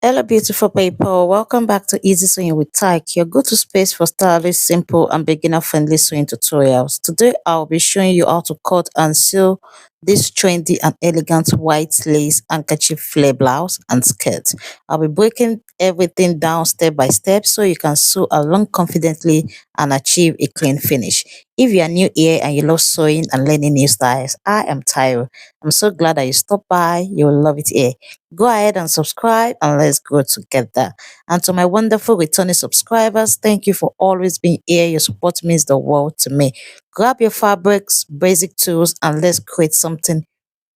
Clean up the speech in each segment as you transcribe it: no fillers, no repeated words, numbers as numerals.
Hello, beautiful people. Welcome back to Easy Sewing with Taic, your go-to space for stylish, simple, and beginner-friendly sewing tutorials. Today, I'll be showing you how to cut and sew this trendy and elegant white lace handkerchief flare blouse and skirt. I'll be breaking everything down step by step so you can sew along confidently and achieve a clean finish. If you are new here and you love sewing and learning new styles, I am Tyro. I'm so glad that you stopped by. You will love it here. Go ahead and subscribe and let's grow together. And to my wonderful returning subscribers, thank you for always being here. Your support means the world to me. Grab your fabrics, basic tools, and let's create something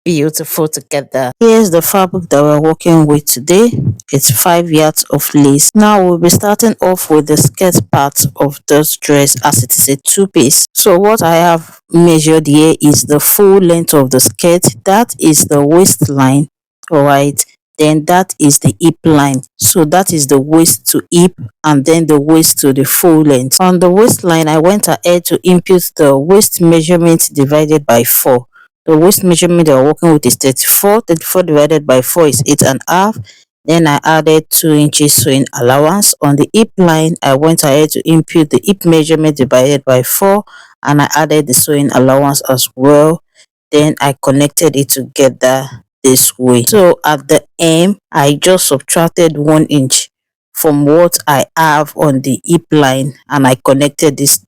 beautiful together. Here's the fabric that we're working with today. It's 5 yards of lace. Now we'll be starting off with the skirt part of this dress as it is a two-piece. So what I have measured here is the full length of the skirt. That is the waistline. All right, then that is the hip line, so that is the waist to hip and then the waist to the full length. On the waistline, I went ahead to input the waist measurement divided by 4. The waist measurement that we're working with is 34 divided by 4 is 8.5. Then I added 2 inches sewing allowance. On the hip line, I went ahead to input the hip measurement divided by 4 and I added the sewing allowance as well. Then I connected it together this way. So at the hem, I just subtracted 1 inch from what I have on the hip line and I connected it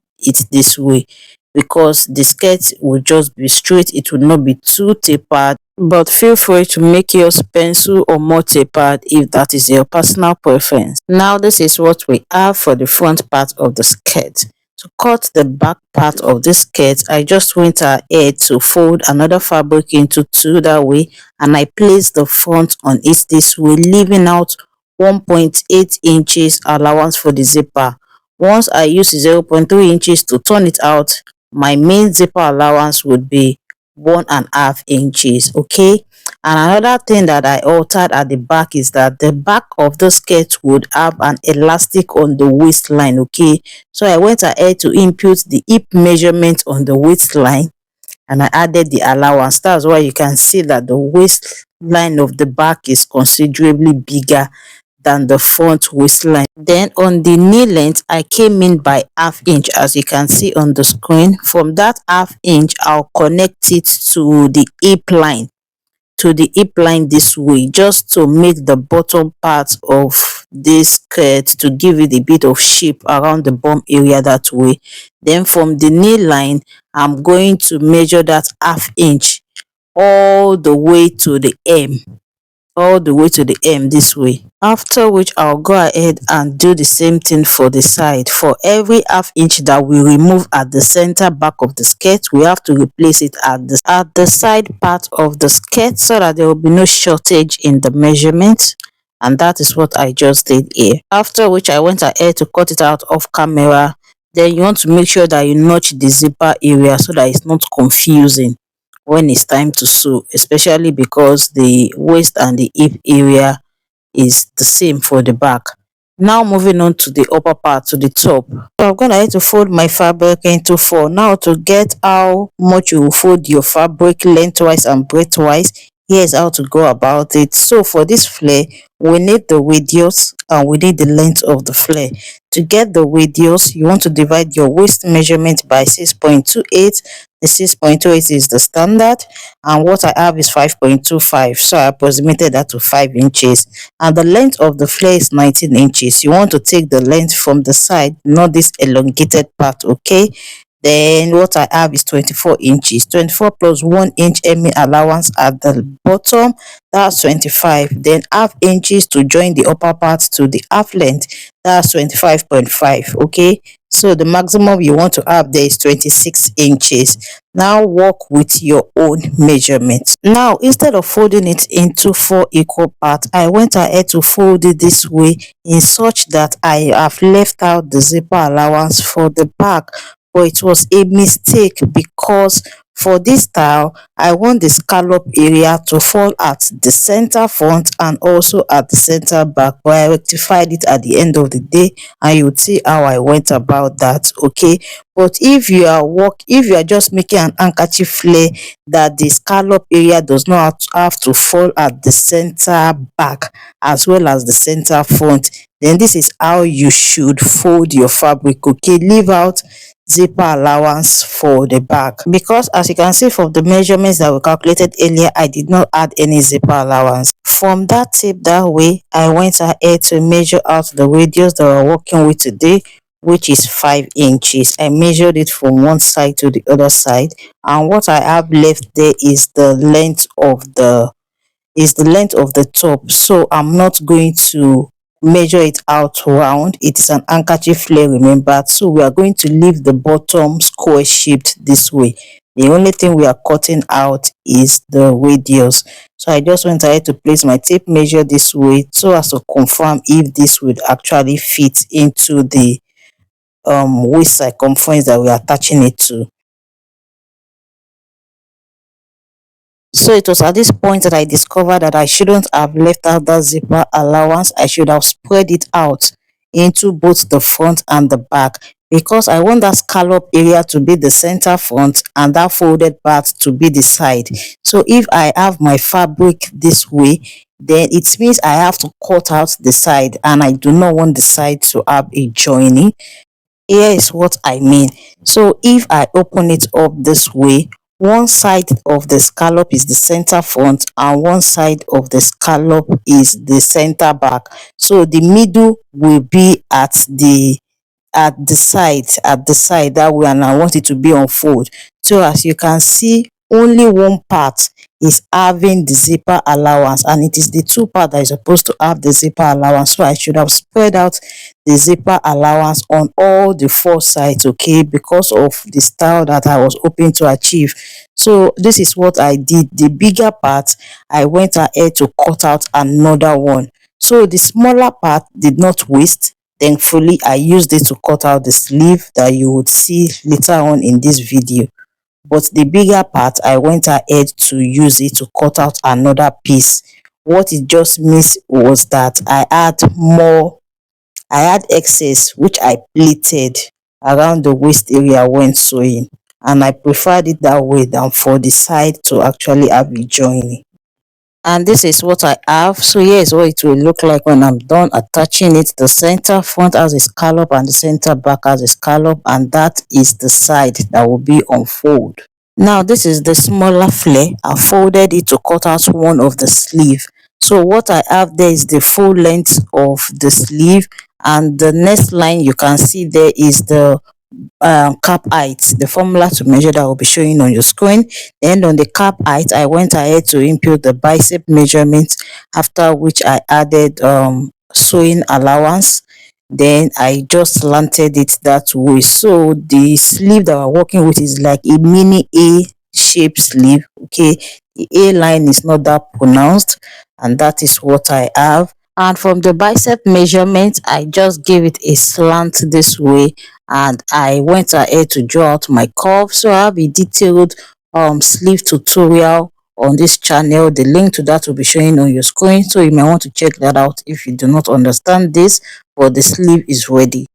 this way because the skirt will just be straight. It will not be too tapered, but feel free to make yours pencil or more tapered if that is your personal preference. Now this is what we have for the front part of the skirt. To cut the back part of this skirt, I just went ahead to fold another fabric into 2 that way and I placed the front on it this way, leaving out 1.8 inches allowance for the zipper. Once I use 0.3 inches to turn it out, my main zipper allowance would be 1.5 inches. Okay, and another thing that I altered at the back is that the back of the skirt would have an elastic on the waistline. Okay, so I went ahead to input the hip measurement on the waistline and I added the allowance. That's why you can see that the waistline of the back is considerably bigger than the front waistline. Then on the knee length, I came in by ½ inch, as you can see on the screen. From that ½ inch, I'll connect it to the hip line this way, just to make the bottom part of this skirt to give it a bit of shape around the bum area that way. Then from the knee line, I'm going to measure that ½ inch all the way to the hem, this way. After which I'll go ahead and do the same thing for the side. For every ½ inch that we remove at the center back of the skirt, we have to replace it at the side part of the skirt so that there will be no shortage in the measurement. And that is what I just did here. After which I went ahead to cut it out off camera. Then you want to make sure that you notch the zipper area so that it's not confusing when it's time to sew, especially because the waist and the hip area is the same for the back. Now moving on to the upper part, to the top. So I'm gonna have to fold my fabric into 4. Now to get how much you will fold your fabric lengthwise and breadthwise, here's how to go about it. So for this flare, we need the radius and we need the length of the flare. To get the radius, you want to divide your waist measurement by 6.28. The 6.28 is the standard and what I have is 5.25, so I approximated that to 5 inches. And the length of the flare is 19 inches. You want to take the length from the side, not this elongated part. Okay, then what I have is 24 inches. 24 plus 1 inch hemming allowance at the bottom, that's 25. Then ½ inches to join the upper part to the half length, that's 25.5. Okay, so the maximum you want to have there is 26 inches. Now work with your own measurements. Now instead of folding it into 4 equal parts, I went ahead to fold it this way in such that I have left out the zipper allowance for the back. But it was a mistake because For this style, I want the scallop area to fall at the center front and also at the center back, but I rectified it at the end of the day, and you would see how I went about that. Okay, but if you are just making an handkerchief flare that the scallop area does not have to fall at the center back as well as the center front, then this is how you should fold your fabric. Okay, leave out zipper allowance for the back, because as you can see from the measurements that we calculated earlier, I did not add any zipper allowance. From that tip that way, I went ahead to measure out the radius that we're working with today, which is 5 inches. I measured it from one side to the other side, and what I have left there is the length of the top. So I'm not going to measure it out round. It is an handkerchief flare, remember, so we are going to leave the bottom square shaped this way. The only thing we are cutting out is the radius. So I just went ahead to place my tape measure this way so as to confirm if this would actually fit into the waist circumference that we are attaching it to. So it was at this point that I discovered that I shouldn't have left out that zipper allowance. I should have spread it out into both the front and the back, because I want that scallop area to be the center front and that folded part to be the side. So if I have my fabric this way, then it means I have to cut out the side, and I do not want the side to have a joining. Here is what I mean. So if I open it up this way, one side of the scallop is the center front and one side of the scallop is the center back. So the middle will be at the side that way, and I want it to be on fold. So as you can see, only one part is having the zipper allowance, and it is the two part that is supposed to have the zipper allowance. So I should have spread out the zipper allowance on all the four sides, okay, because of the style that I was hoping to achieve. So this is what I did. The bigger part, I went ahead to cut out another one. So the smaller part did not waste. Thankfully, I used it to cut out the sleeve that you would see later on in this video. But the bigger part, I went ahead to use it to cut out another piece. What it just missed was that I had excess, which I pleated around the waist area when sewing, and I preferred it that way than for the side to actually have a joining. And this is what I have. So here is what it will look like when I'm done attaching it. The center front has a scallop and the center back has a scallop, and that is the side that will be on fold. Now this is the smaller flare. I folded it to cut out one of the sleeve. So what I have there is the full length of the sleeve, and the next line you can see there is the cap height, the formula to measure that will be showing on your screen. Then on the cap height, I went ahead to input the bicep measurement, after which I added sewing allowance. Then I just slanted it that way. So the sleeve that we're working with is like a mini A shape sleeve. Okay, the A line is not that pronounced, and that is what I have. And from the bicep measurement, I just gave it a slant this way, and I went ahead to draw out my curve. So I have a detailed sleeve tutorial on this channel. The link to that will be showing on your screen, so you may want to check that out if you do not understand this, but the sleeve is ready.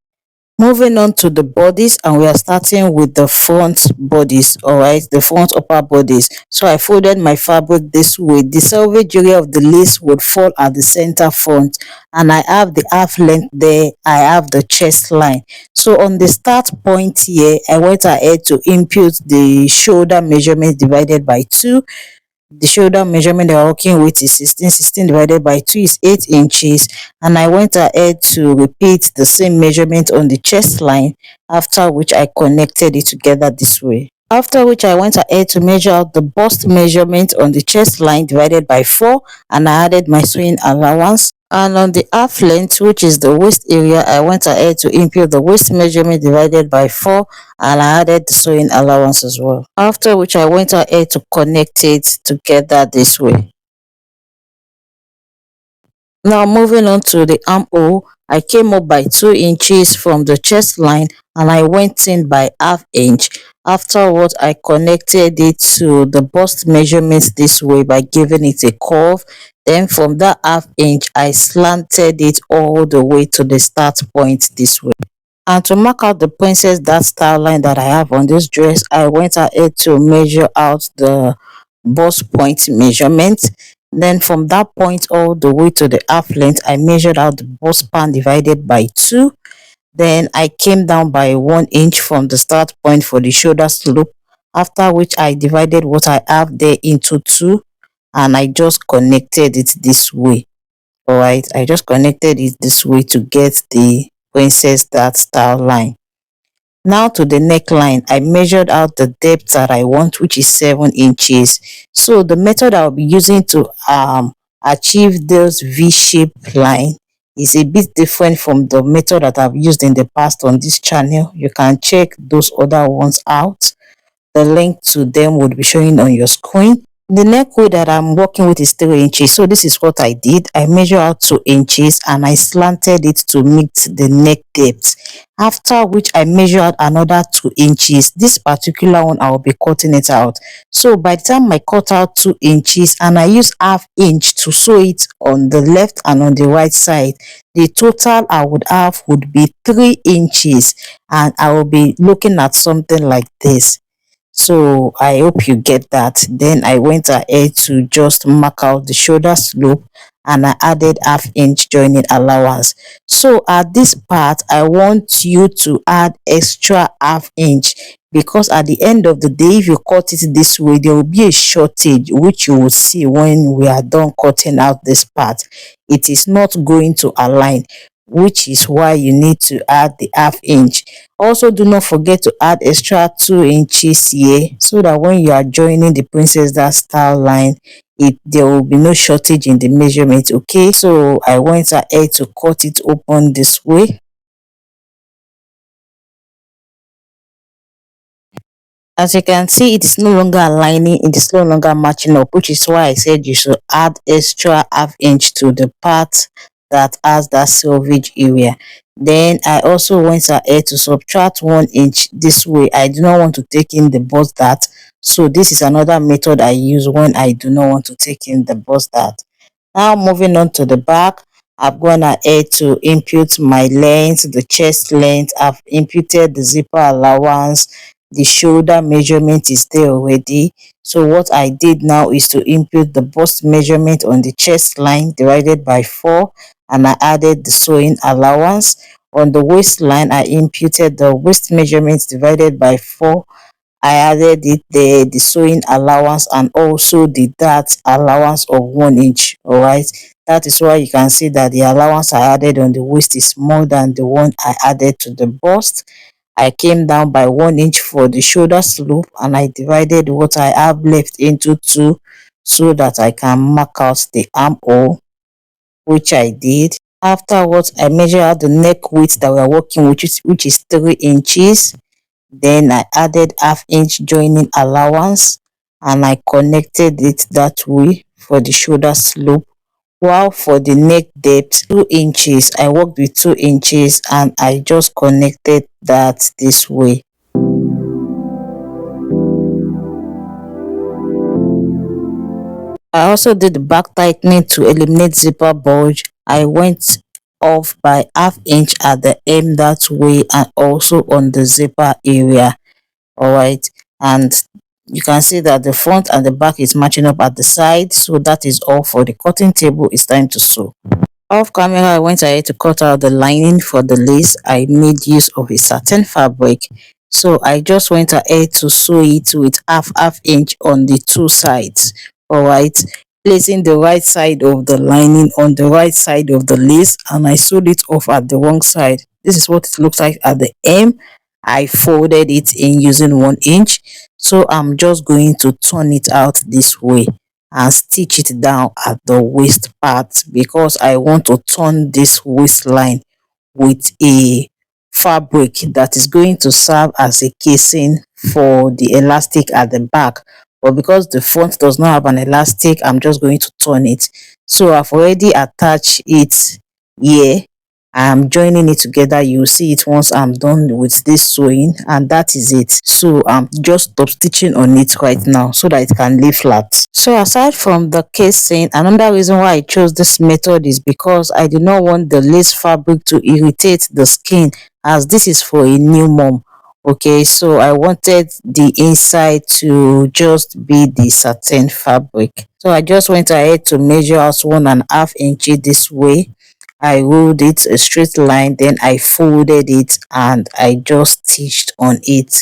Moving on to the bodice, and we are starting with the front bodice. All right, the front upper bodice. So I folded my fabric this way. The selvage area of the lace would fall at the center front, and I have the half length there. I have the chest line. So on the start point here, I went ahead to input the shoulder measurement divided by 2. The shoulder measurement that we're working with is 16 divided by 2 is 8 inches, and I went ahead to repeat the same measurement on the chest line, after which I connected it together this way. After which I went ahead to measure out the bust measurement on the chest line divided by 4, and I added my sewing allowance. And on the half length, which is the waist area, I went ahead to input the waist measurement divided by 4, and I added the sewing allowance as well. After which I went ahead to connect it together this way. Now moving on to the armhole, I came up by 2 inches from the chest line, and I went in by ½ inch. Afterwards, I connected it to the bust measurements this way by giving it a curve. Then from that half inch, I slanted it all the way to the start point this way. And to mark out the princess that style line that I have on this dress, I went ahead to measure out the bust point measurement. Then from that point all the way to the half length, I measured out the bust span divided by 2. Then I came down by 1 inch from the start point for the shoulder slope, after which I divided what I have there into 2 and I just connected it this way. Alright, I just connected it this way to get the princess that style line. Now to the neckline, I measured out the depth that I want, which is 7 inches. So the method I'll be using to achieve those V-shaped line is a bit different from the method that I've used in the past on this channel. You can check those other ones out. The link to them would be showing on your screen. The neck width that I'm working with is 3 inches. So this is what I did. I measured out 2 inches and I slanted it to meet the neck depth. After which I measured out another 2 inches. This particular one I'll be cutting it out. So by the time I cut out 2 inches and I use half inch to sew it on the left and on the right side, the total I would have would be 3 inches and I will be looking at something like this. So I hope you get that. Then I went ahead to just mark out the shoulder slope and I added half inch joining allowance. So at this part, I want you to add extra half inch, because at the end of the day, if you cut it this way, there will be a shortage which you will see when we are done cutting out this part. It is not going to align, which is why you need to add the half inch. Also, do not forget to add extra 2 inches here, so that when you are joining the princess that style line, there will be no shortage in the measurement. Okay, so I went ahead to cut it open this way. As you can see, it is no longer aligning, it is no longer matching up, which is why I said you should add extra half inch to the part that has that selvage area. Then I also went ahead to subtract 1 inch this way. I do not want to take in the bust dart, so this is another method I use when I do not want to take in the bust dart. Now moving on to the back, I've gone ahead to input my length, the chest length. I've imputed the zipper allowance. The shoulder measurement is there already. So what I did now is to input the bust measurement on the chest line divided by 4, and I added the sewing allowance. On the waistline, I imputed the waist measurement divided by 4. I added it there, the sewing allowance, and also the dart allowance of 1 inch. Alright, that is why you can see that the allowance I added on the waist is more than the one I added to the bust. I came down by 1 inch for the shoulder slope and I divided what I have left into 2 so that I can mark out the armhole, which I did. Afterwards, I measured out the neck width that we are working with, which is 3 inches. Then I added half inch joining allowance and I connected it that way for the shoulder slope. While for the neck depth, 2 inches, I worked with 2 inches and I just connected that this way. I also did the back tightening to eliminate zipper bulge. I went off by half inch at the hem that way and also on the zipper area. Alright, and you can see that the front and the back is matching up at the side. So that is all for the cutting table. It's time to sew. Off camera, I went ahead to cut out the lining for the lace. I made use of a satin fabric, so I just went ahead to sew it with half inch on the 2 sides. Alright, placing the right side of the lining on the right side of the lace, and I sewed it off at the wrong side. This is what it looks like at the hem. I folded it in using 1 inch, so I'm just going to turn it out this way and stitch it down at the waist part, because I want to turn this waistline with a fabric that is going to serve as a casing for the elastic at the back. But because the front does not have an elastic, I'm just going to turn it. So I've already attached it here. I'm joining it together. You will see it once I'm done with this sewing, and that is it. So I'm just stop stitching on it right now so that it can lay flat. So aside from the casing, another reason why I chose this method is because I do not want the lace fabric to irritate the skin, as this is for a new mom. Okay, so I wanted the inside to just be the satin fabric. So I just went ahead to measure out 1.5 inches this way. I rolled it a straight line, then I folded it and I just stitched on it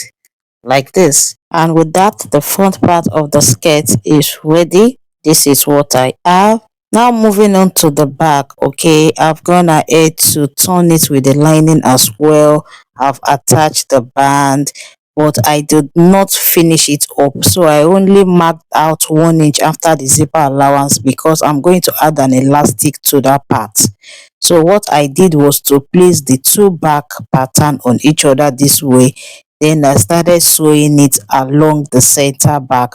like this. And with that, the front part of the skirt is ready. This is what I have. Now moving on to the back. Okay, I've gone ahead to turn it with the lining as well. I've attached the band, but I did not finish it up, so I only marked out 1 inch after the zipper allowance because I'm going to add an elastic to that part. So what I did was to place the two back pattern on each other this way. Then I started sewing it along the center back.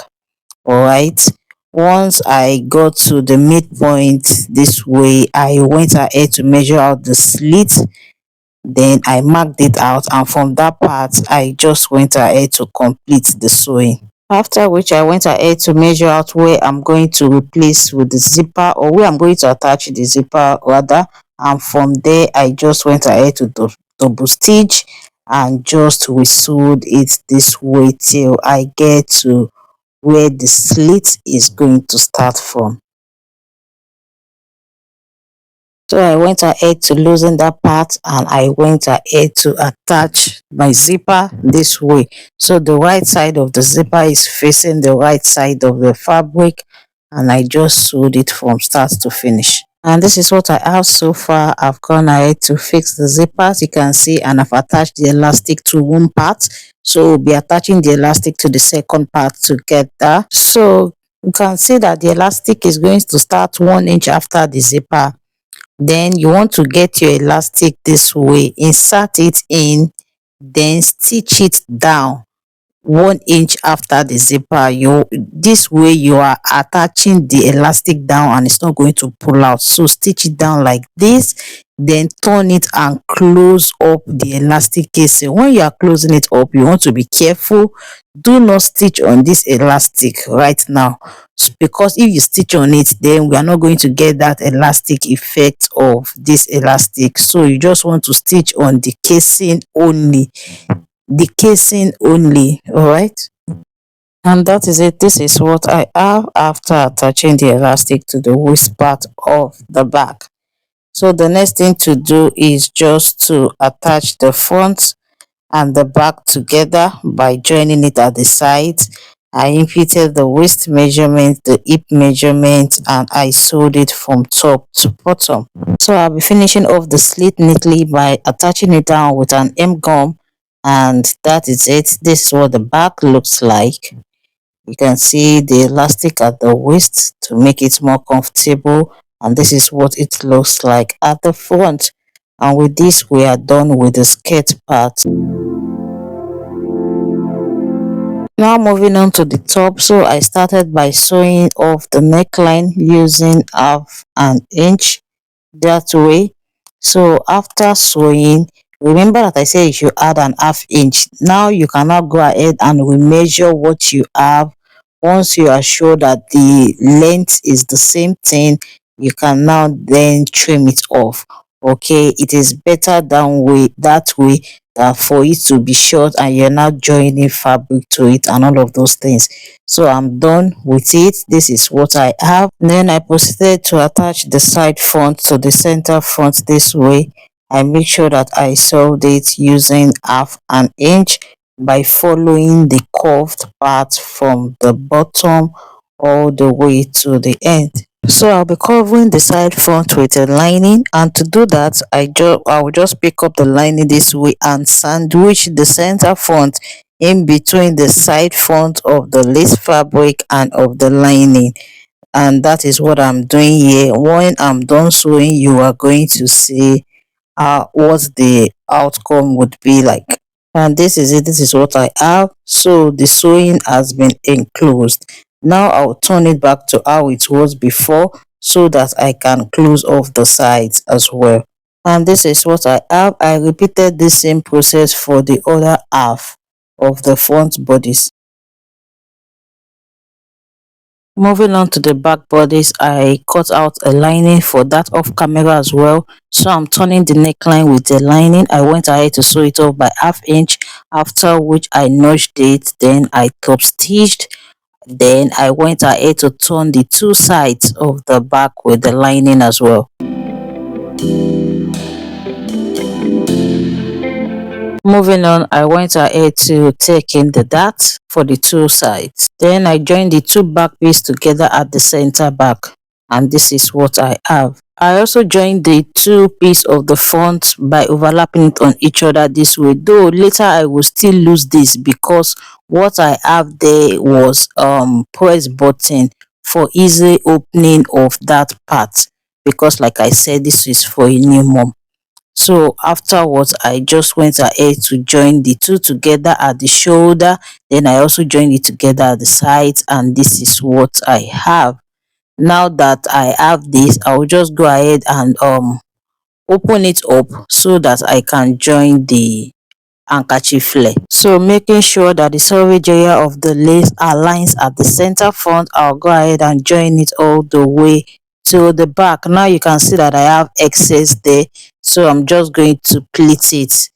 All right. Once I got to the midpoint this way, I went ahead to measure out the slit. Then I marked it out, and from that part I just went ahead to complete the sewing. After which I went ahead to measure out where I'm going to replace with the zipper, or where I'm going to attach the zipper rather, and from there I just went ahead to double stitch and just re-sewed it this way till I get to where the slit is going to start from. So I went ahead to loosen that part and I went ahead to attach my zipper this way. So the right side of the zipper is facing the right side of the fabric, and I just sewed it from start to finish. And this is what I have so far. I've gone ahead to fix the zippers, you can see, and I've attached the elastic to one part. So we'll be attaching the elastic to the second part together. So you can see that the elastic is going to start 1 inch after the zipper. Then you want to get your elastic this way, insert it in, then stitch it down 1 inch after the zipper. This way you are attaching the elastic down and it's not going to pull out. So stitch it down like this, then turn it and close up the elastic casing. When you are closing it up, you want to be careful. Do not stitch on this elastic right now, because if you stitch on it, then we are not going to get that elastic effect of this elastic. So you just want to stitch on the casing only, all right. And that is it. This is what I have after attaching the elastic to the waist part of the back. So the next thing to do is just to attach the front and the back together by joining it at the sides. I inputted the waist measurement, the hip measurement, and I sewed it from top to bottom. So I'll be finishing off the slit neatly by attaching it down with an M gum, and that is it. This is what the back looks like. You can see the elastic at the waist to make it more comfortable, and this is what it looks like at the front. And with this we are done with the skirt part. Now moving on to the top. So I started by sewing off the neckline using 1/2 inch that way. So after sewing, remember that I said you should add 1/2 inch. Now you can now go ahead and remeasure what you have. Once you are sure that the length is the same thing, you can now then trim it off. Okay, it is better that way than for it to be short and you're not joining fabric to it and all of those things. So I'm done with it. This is what I have. Then I proceeded to attach the side front to the center front this way. I make sure that I sewed it using 1/2 inch by following the curved part from the bottom all the way to the end. So I'll be covering the side front with a lining, and to do that I will just pick up the lining this way and sandwich the center front in between the side front of the lace fabric and of the lining. And that is what I'm doing here. When I'm done sewing, you are going to see what the outcome would be like. And this is it. This is what I have. So the sewing has been enclosed. Now I'll turn it back to how it was before so that I can close off the sides as well. And this is what I have. I repeated this same process for the other half of the front bodice. Moving on to the back bodice, I cut out a lining for that off camera as well. So I'm turning the neckline with the lining. I went ahead to sew it off by ½ inch, after which I notched it, then I top stitched. Then I went ahead to turn the two sides of the back with the lining as well. Moving on, I went ahead to take in the dart for the two sides. Then I joined the two back pieces together at the center back, and this is what I have. I also joined the two pieces of the front by overlapping it on each other this way, though later I will still lose this because what I have there was press button for easy opening of that part, because like I said, this is for a new mom. So afterwards, I just went ahead to join the two together at the shoulder. Then I also joined it together at the sides, and this is what I have. Now that I have this, I'll just go ahead and open it up so that I can join the handkerchief flare. So making sure that the selvage area of the lace aligns at the center front, I'll go ahead and join it all the way to the back. Now you can see that I have excess there, so I'm just going to pleat it.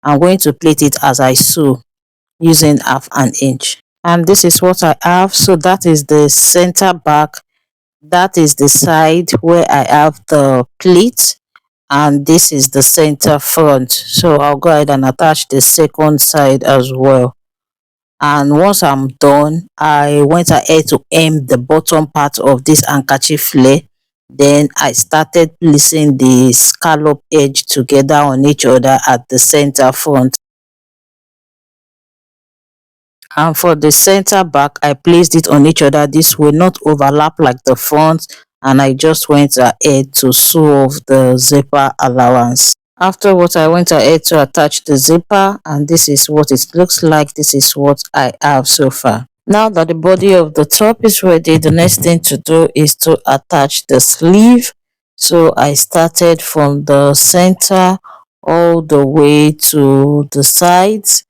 I'm going to pleat it as I sew using ½ inch. And this is what I have. So that is the center back, that is the side where I have the pleat, and this is the center front. So I'll go ahead and attach the second side as well. And once I'm done, I went ahead to hem the bottom part of this handkerchief flare. Then I started placing the scallop edge together on each other at the center front. And for the center back, I placed it on each other this way, not overlap like the front, and I just went ahead to sew off the zipper allowance. Afterwards, I went ahead to attach the zipper, and this is what it looks like. This is what I have so far. Now that the body of the top is ready, the next thing to do is to attach the sleeve. So I started from the center all the way to the sides,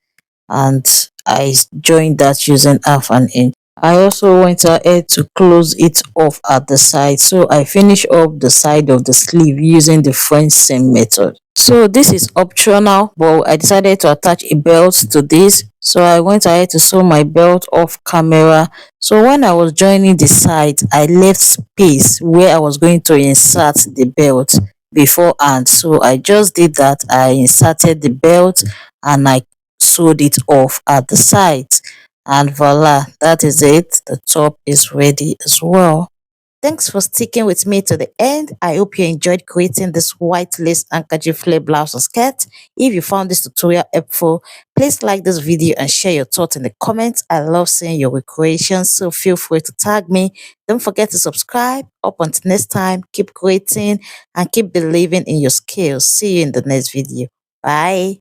and I joined that using ½ inch. I also went ahead to close it off at the side, so I finish up the side of the sleeve using the French seam method. So this is optional, but I decided to attach a belt to this, so I went ahead to sew my belt off camera. So when I was joining the sides, I left space where I was going to insert the belt beforehand, so I just did that. I inserted the belt and I sewed it off at the sides, and voila, that is it. The top is ready as well. Thanks for sticking with me to the end. I hope you enjoyed creating this white lace handkerchief flare blouse or skirt. If you found this tutorial helpful, please like this video and share your thoughts in the comments. I love seeing your recreations, so feel free to tag me. Don't forget to subscribe. Up until next time, keep creating and keep believing in your skills. See you in the next video. Bye.